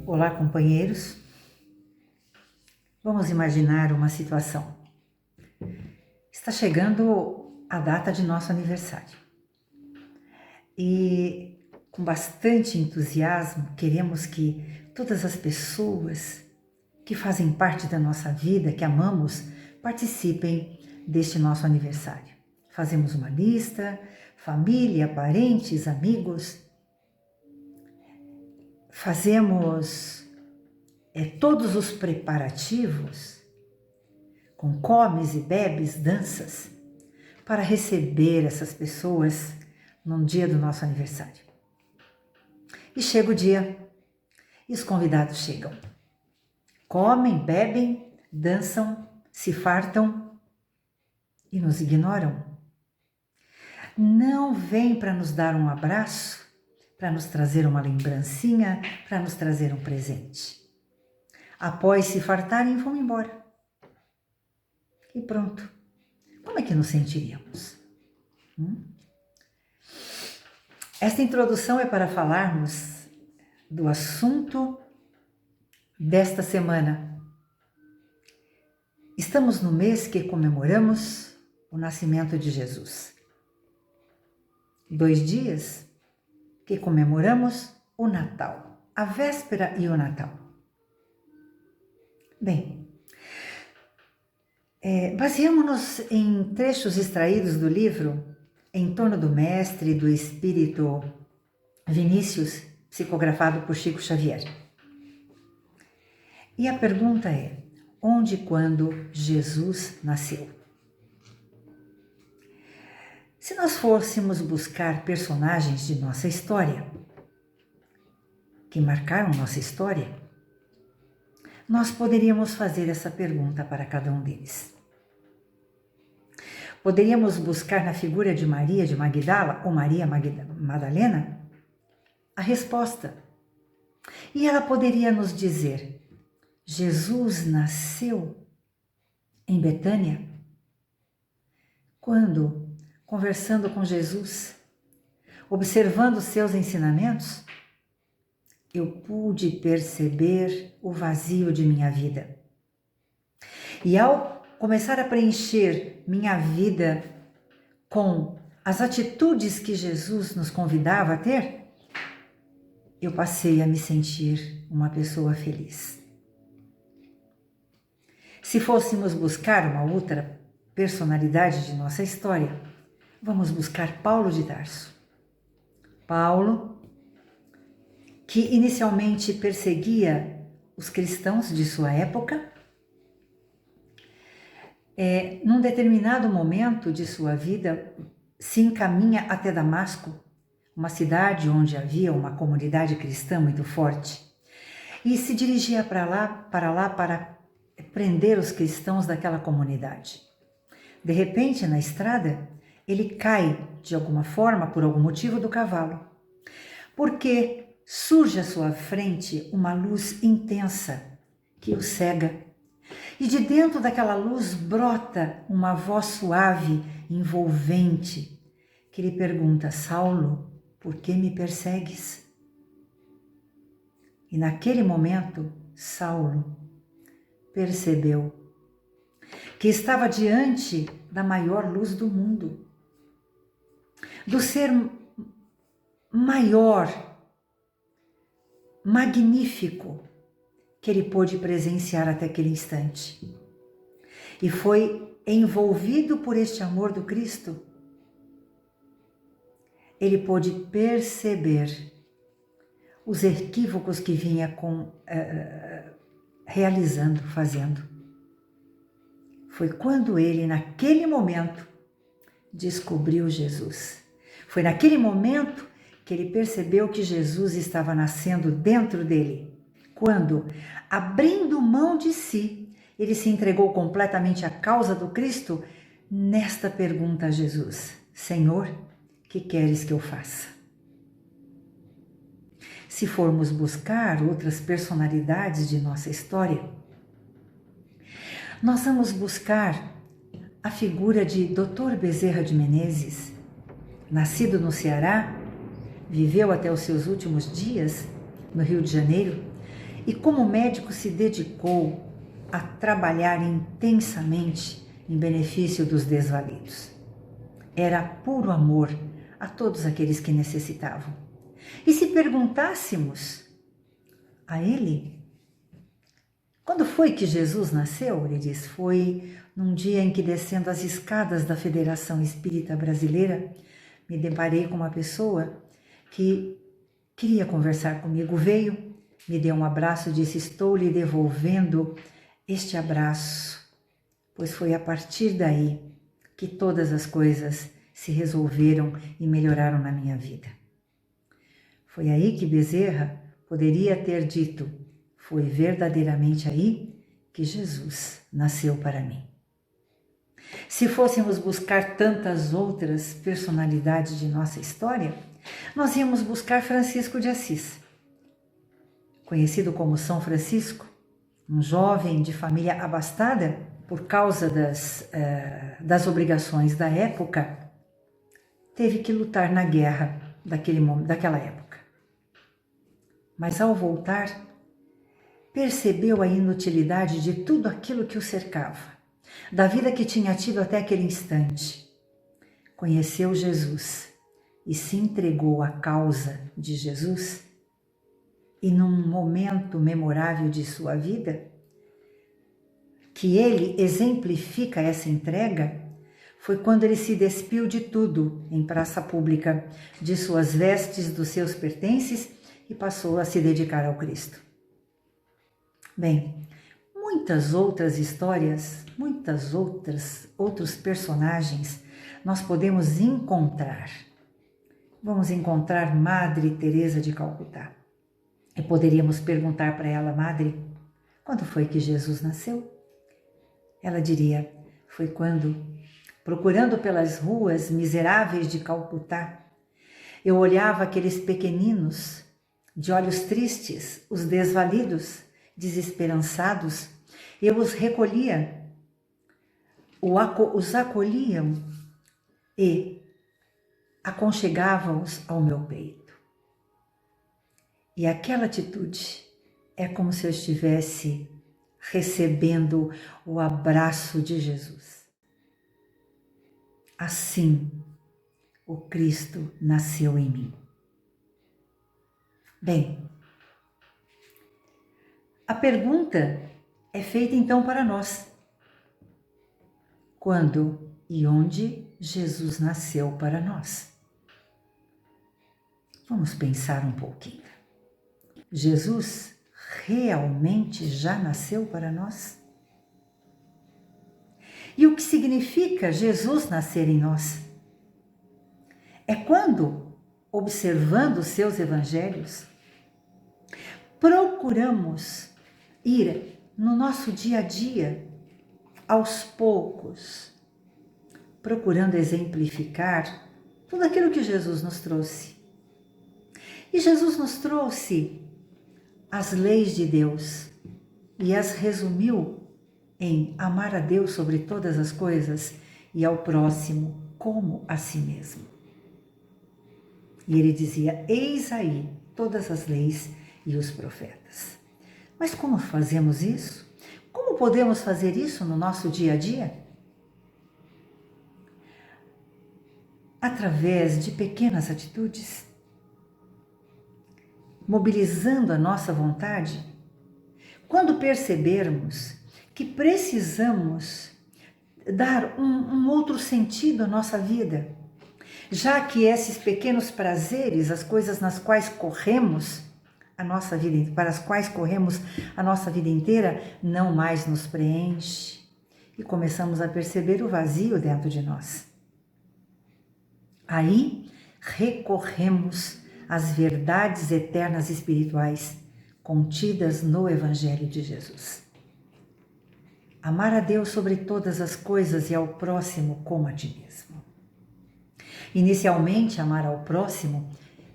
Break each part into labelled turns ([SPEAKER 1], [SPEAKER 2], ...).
[SPEAKER 1] Olá, companheiros. Vamos imaginar uma situação. Está chegando a data de nosso aniversário. E com bastante entusiasmo, queremos que todas as pessoas que fazem parte da nossa vida, que amamos, participem deste nosso aniversário. Fazemos uma lista, família, parentes, amigos. Fazemos todos os preparativos, com comes e bebes, danças, para receber essas pessoas no dia do nosso aniversário. E chega o dia, e os convidados chegam. Comem, bebem, dançam, se fartam e nos ignoram. Não vêm para nos dar um abraço, para nos trazer uma lembrancinha, para nos trazer um presente. Após se fartarem, vão embora. E pronto. Como é que nos sentiríamos? Esta introdução é para falarmos do assunto desta semana. Estamos no mês que comemoramos o nascimento de Jesus. 2 dias que comemoramos o Natal, a véspera e o Natal. Bem, baseamos-nos em trechos extraídos do livro Em Torno do Mestre, do Espírito Vinícius, psicografado por Chico Xavier. E a pergunta é: onde e quando Jesus nasceu? Se nós fôssemos buscar personagens de nossa história, que marcaram nossa história, nós poderíamos fazer essa pergunta para cada um deles. Poderíamos buscar na figura de Maria de Magdala ou Maria Madalena a resposta. E ela poderia nos dizer: Jesus nasceu em Betânia? Quando, conversando com Jesus, observando seus ensinamentos, eu pude perceber o vazio de minha vida. E ao começar a preencher minha vida com as atitudes que Jesus nos convidava a ter, eu passei a me sentir uma pessoa feliz. Se fôssemos buscar uma outra personalidade de nossa história, vamos buscar Paulo de Tarso. Paulo, que inicialmente perseguia os cristãos de sua época, num determinado momento de sua vida, se encaminha até Damasco, uma cidade onde havia uma comunidade cristã muito forte, e se dirigia para lá para prender os cristãos daquela comunidade. De repente, na estrada, ele cai de alguma forma, por algum motivo, do cavalo, porque surge à sua frente uma luz intensa que o cega. E de dentro daquela luz brota uma voz suave, envolvente, que lhe pergunta: Saulo, por que me persegues? E naquele momento, Saulo percebeu que estava diante da maior luz do mundo, do ser maior, magnífico, que ele pôde presenciar até aquele instante. E foi envolvido por este amor do Cristo, ele pôde perceber os equívocos que vinha realizando, fazendo. Foi quando ele, naquele momento, descobriu Jesus. Foi naquele momento que ele percebeu que Jesus estava nascendo dentro dele. Quando, abrindo mão de si, ele se entregou completamente à causa do Cristo, nesta pergunta a Jesus: Senhor, que queres que eu faça? Se formos buscar outras personalidades de nossa história, Nós vamos buscar a figura de Dr. Bezerra de Menezes, nascido no Ceará, viveu até os seus últimos dias no Rio de Janeiro e como médico se dedicou a trabalhar intensamente em benefício dos desvalidos. Era puro amor a todos aqueles que necessitavam. E se perguntássemos a ele, quando foi que Jesus nasceu? Ele diz, foi num dia em que, descendo as escadas da Federação Espírita Brasileira, me deparei com uma pessoa que queria conversar comigo, veio, me deu um abraço e disse, estou lhe devolvendo este abraço, pois foi a partir daí que todas as coisas se resolveram e melhoraram na minha vida. Foi aí que Bezerra poderia ter dito, foi verdadeiramente aí que Jesus nasceu para mim. Se fôssemos buscar tantas outras personalidades de nossa história, nós íamos buscar Francisco de Assis. Conhecido como São Francisco, um jovem de família abastada por causa das obrigações da época, teve que lutar na guerra daquela época. Mas ao voltar, percebeu a inutilidade de tudo aquilo que o cercava, da vida que tinha tido até aquele instante. Conheceu Jesus e se entregou à causa de Jesus, e num momento memorável de sua vida, que ele exemplifica essa entrega, foi quando ele se despiu de tudo em praça pública, de suas vestes, dos seus pertences, e passou a se dedicar ao Cristo. Bem, muitas outras histórias, outros personagens nós podemos encontrar. Vamos encontrar Madre Teresa de Calcutá. E poderíamos perguntar para ela, Madre, quando foi que Jesus nasceu? Ela diria, foi quando, procurando pelas ruas miseráveis de Calcutá, eu olhava aqueles pequeninos, de olhos tristes, os desvalidos, desesperançados, eu os recolhia, os acolhiam e aconchegava-os ao meu peito. E aquela atitude é como se eu estivesse recebendo o abraço de Jesus. Assim, o Cristo nasceu em mim. Bem, a pergunta é feita então para nós. Quando e onde Jesus nasceu para nós? Vamos pensar um pouquinho. Jesus realmente já nasceu para nós? E o que significa Jesus nascer em nós? É quando, observando os seus evangelhos, procuramos ir no nosso dia a dia, aos poucos, procurando exemplificar tudo aquilo que Jesus nos trouxe. E Jesus nos trouxe as leis de Deus e as resumiu em amar a Deus sobre todas as coisas e ao próximo como a si mesmo. E ele dizia, eis aí todas as leis e os profetas. Mas como fazemos isso? Como podemos fazer isso no nosso dia a dia? Através de pequenas atitudes, mobilizando a nossa vontade. Quando percebermos que precisamos dar um outro sentido à nossa vida, já que esses pequenos prazeres, as coisas nas quais corremos a nossa vida, para as quais corremos a nossa vida inteira, não mais nos preenche e começamos a perceber o vazio dentro de nós. Aí recorremos às verdades eternas espirituais contidas no Evangelho de Jesus. Amar a Deus sobre todas as coisas e ao próximo como a ti mesmo. Inicialmente, amar ao próximo,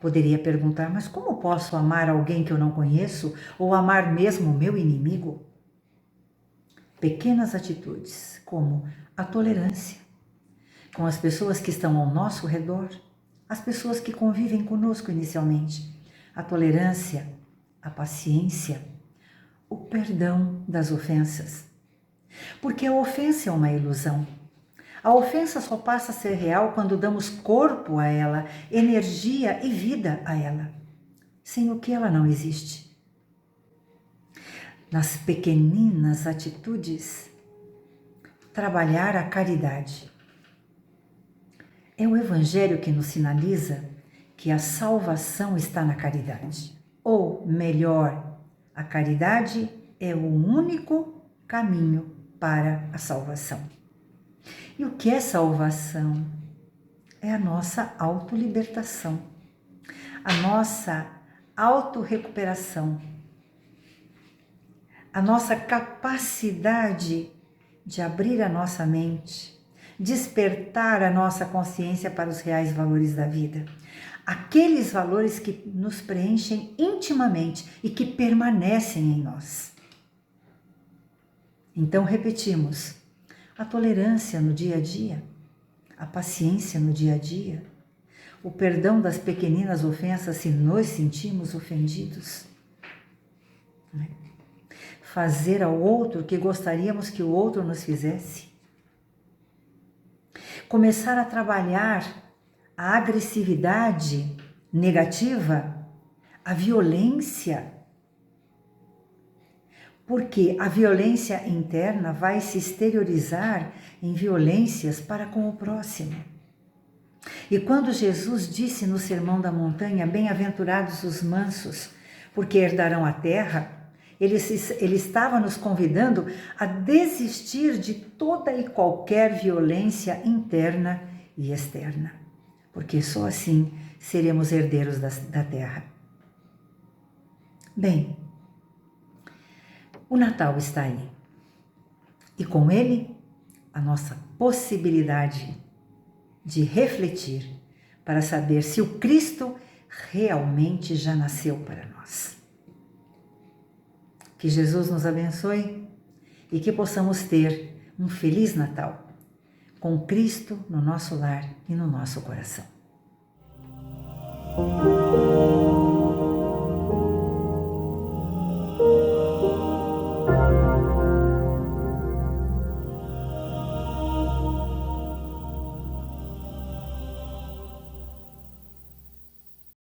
[SPEAKER 1] poderia perguntar, mas como posso amar alguém que eu não conheço ou amar mesmo o meu inimigo? pequenas atitudes, como a tolerância com as pessoas que estão ao nosso redor, as pessoas que convivem conosco inicialmente, a tolerância, a paciência, o perdão das ofensas. Porque a ofensa é uma ilusão. A ofensa só passa a ser real quando damos corpo a ela, energia e vida a ela, sem o que ela não existe. Nas pequeninas atitudes, trabalhar a caridade. É o Evangelho que nos sinaliza que a salvação está na caridade. Ou, melhor, a caridade é o único caminho para a salvação. E o que é salvação? É a nossa autolibertação, a nossa autorrecuperação, a nossa capacidade de abrir a nossa mente, despertar a nossa consciência para os reais valores da vida. Aqueles valores que nos preenchem intimamente e que permanecem em nós. Então repetimos, a tolerância no dia a dia, a paciência no dia a dia, o perdão das pequeninas ofensas se nos sentimos ofendidos. Fazer ao outro o que gostaríamos que o outro nos fizesse. Começar a trabalhar a agressividade negativa, a violência, porque a violência interna vai se exteriorizar em violências para com o próximo. E quando Jesus disse no Sermão da Montanha, bem-aventurados os mansos, porque herdarão a terra, ele estava nos convidando a desistir de toda e qualquer violência interna e externa, porque só assim seremos herdeiros da terra. Bem, o Natal está aí, e com ele a nossa possibilidade de refletir para saber se o Cristo realmente já nasceu para nós. Que Jesus nos abençoe e que possamos ter um Feliz Natal, com Cristo no nosso lar e no nosso coração.